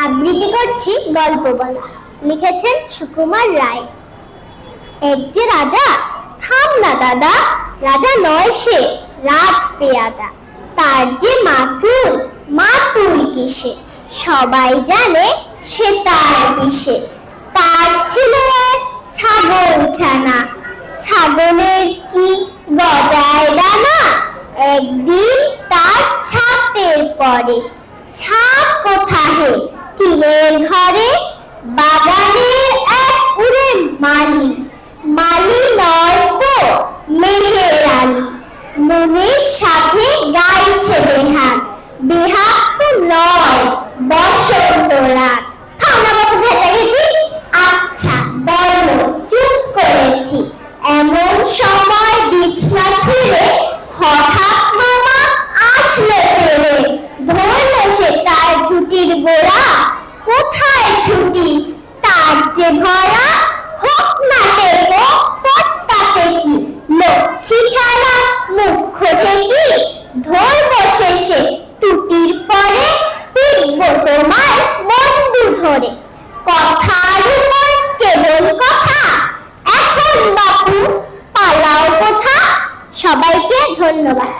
আবৃত্তি করছি গল্প বলা। লিখেছেন সুকুমার রায়। এক যে রাজা, থাম না দাদা, রাজা নয় সে, রাজ পেয়াদা। তার যে মাতুল, মাতুল কিসে, সবাই জানে সে তার বিষে। তার ছিল এক ছাগল ছানা, ছাগলের কি গজায় ডানা। একদিন তার ছাতের পরে, ছাপ কোথাহে টিনের ঘরে, বাগানের এক উড়ে মালি, মালি নয় তো মেহের আলী। মনের সাথে গাইছে বেহাগ, বেহাগ তো নয় বসন্ত রাত। থামনা বাবু ঘেঁচাঘেঁচি, আচ্ছা বলো চুপ করেছি। এমন সময় বিছনা ছেড়ে হঠাৎ মামা আসলো তেড়ে। ধরল সে তার ঝুঁটির গোড়া, কোথায় ছুটি তার যে ভরা। হোক না টেপো পট্টাতে কি, লক্ষ্মী ছাড়া মুখ্য থেকে। ধরব শেষে টুটির পরে, পিটব তোমার মন্ডু ধরে। কথার উপর কেবল কথা, এখন বাপু পালাও কোথা। সবাইকে ধন্যবাদ।